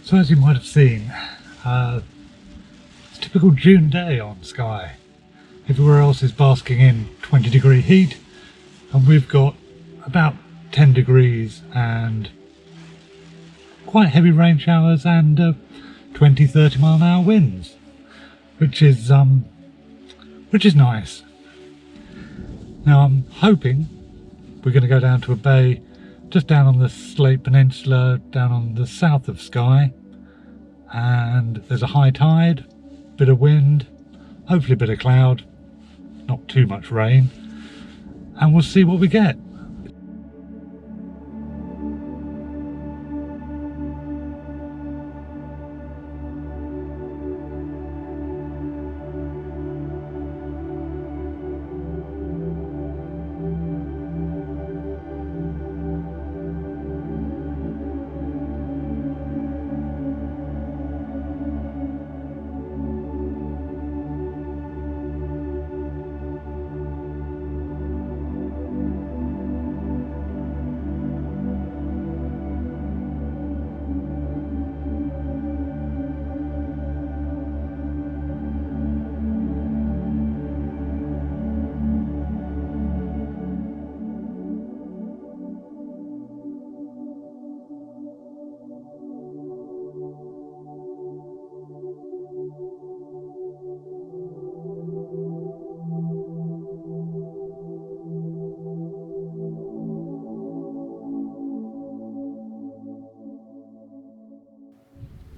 So as you might have seen, it's a typical June day on Skye. Everywhere else is basking in 20-degree heat, and we've got about 10 degrees and quite heavy rain showers and 20-30 mile an hour winds, which is nice. Now I'm hoping we're going to go down to a bay just down on the Slate Peninsula, down on the south of Skye, and there's a high tide, bit of wind, hopefully a bit of cloud, not too much rain, and we'll see what we get.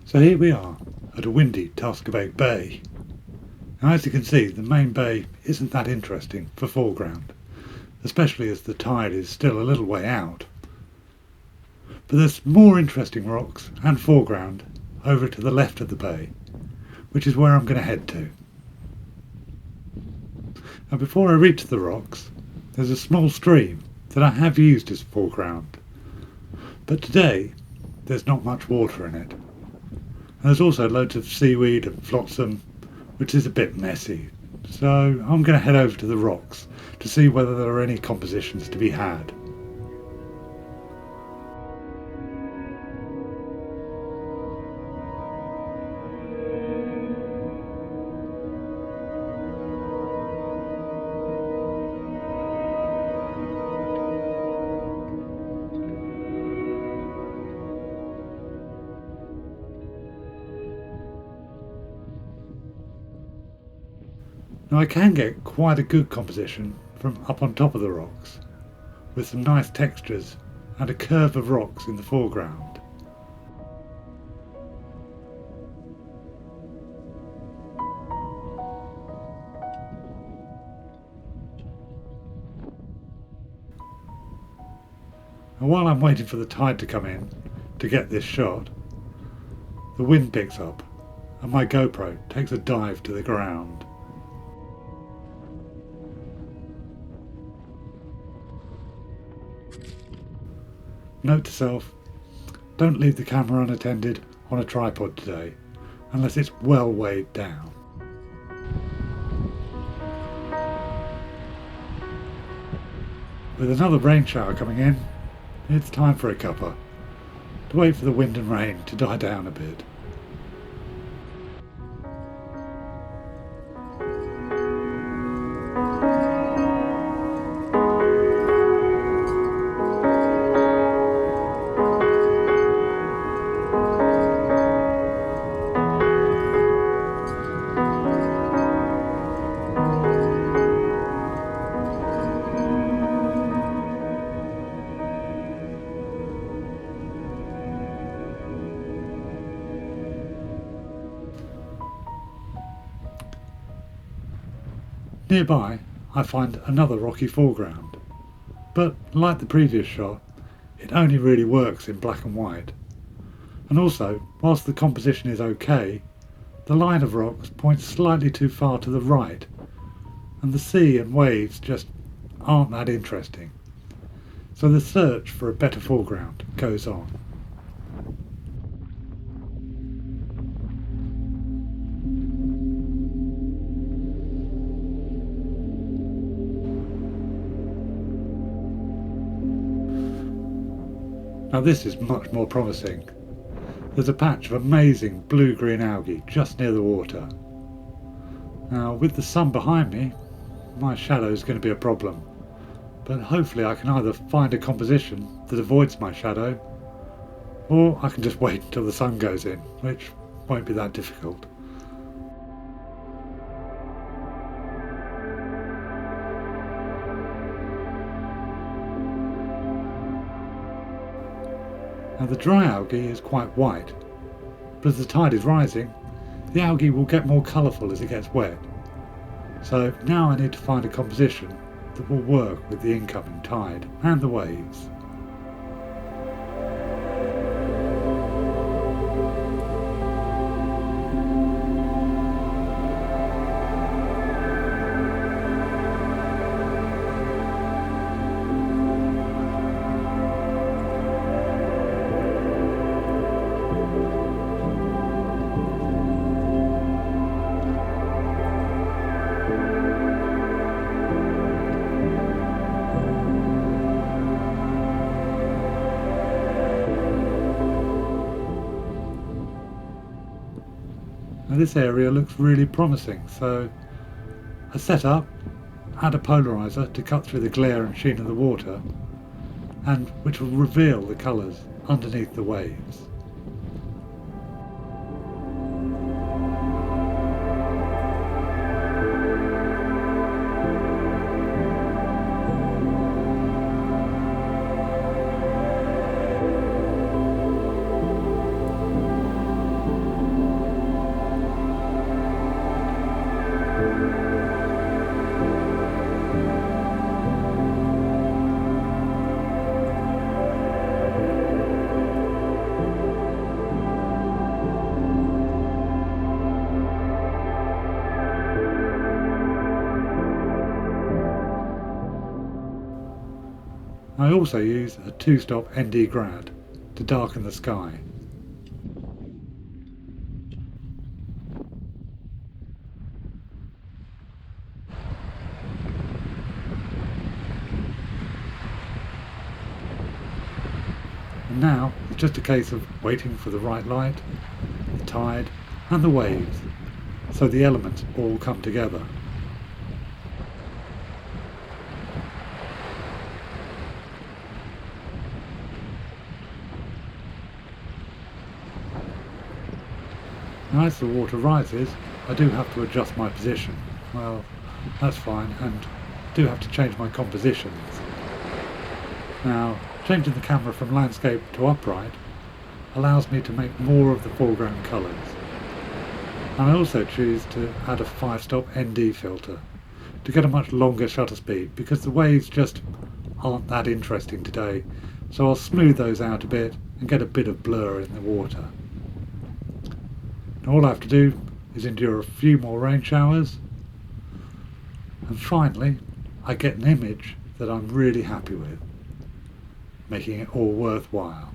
So here we are at a windy Tarskavaig Bay. Now as you can see, the main bay isn't that interesting for foreground, especially as the tide is still a little way out. But there's more interesting rocks and foreground over to the left of the bay, which is where I'm going to head to. Now before I reach the rocks, there's a small stream that I have used as foreground, but today there's not much water in it. And there's also loads of seaweed and flotsam, which is a bit messy. So I'm going to head over to the rocks to see whether there are any compositions to be had. Now I can get quite a good composition from up on top of the rocks, with some nice textures and a curve of rocks in the foreground. And while I'm waiting for the tide to come in to get this shot, the wind picks up and my GoPro takes a dive to the ground. Note to self, don't leave the camera unattended on a tripod today, unless it's well weighed down. With another rain shower coming in, it's time for a cuppa, to wait for the wind and rain to die down a bit. Nearby, I find another rocky foreground, but like the previous shot, it only really works in black and white. And also, whilst the composition is okay, the line of rocks points slightly too far to the right, and the sea and waves just aren't that interesting. So the search for a better foreground goes on. Now this is much more promising. there's a patch of amazing blue-green algae just near the water. Now, with the sun behind me, my shadow is going to be a problem, but hopefully I can either find a composition that avoids my shadow, or I can just wait until the sun goes in, which won't be that difficult. Now, the dry algae is quite white, but as the tide is rising, the algae will get more colourful as it gets wet. So now I need to find a composition that will work with the incoming tide and the waves. Now this area looks really promising, so I set up, add a polarizer to cut through the glare and sheen of the water, and which will reveal the colours underneath the waves. I also use a 2-stop ND grad to darken the sky. And now it's just a case of waiting for the right light, the tide and the waves, so the elements all come together. Now as the water rises, I do have to adjust my position. Well, that's fine, and do have to change my compositions. Now, changing the camera from landscape to upright allows me to make more of the foreground colours. And I also choose to add a 5-stop ND filter to get a much longer shutter speed, because the waves just aren't that interesting today, so I'll smooth those out a bit and get a bit of blur in the water. Now all I have to do is endure a few more rain showers, and finally I get an image that I'm really happy with, making it all worthwhile.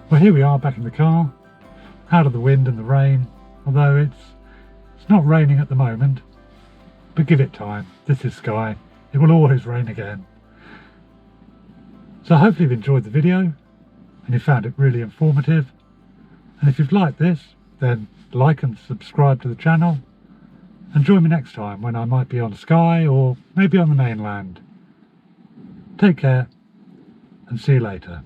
Well, here we are back in the car, out of the wind and the rain, although it's not raining at the moment, but give it time. This is Skye. It will always rain again. So hopefully you've enjoyed the video and you found it really informative. And if you've liked this, then like and subscribe to the channel, and join me next time when I might be on Skye or maybe on the mainland. Take care and see you later.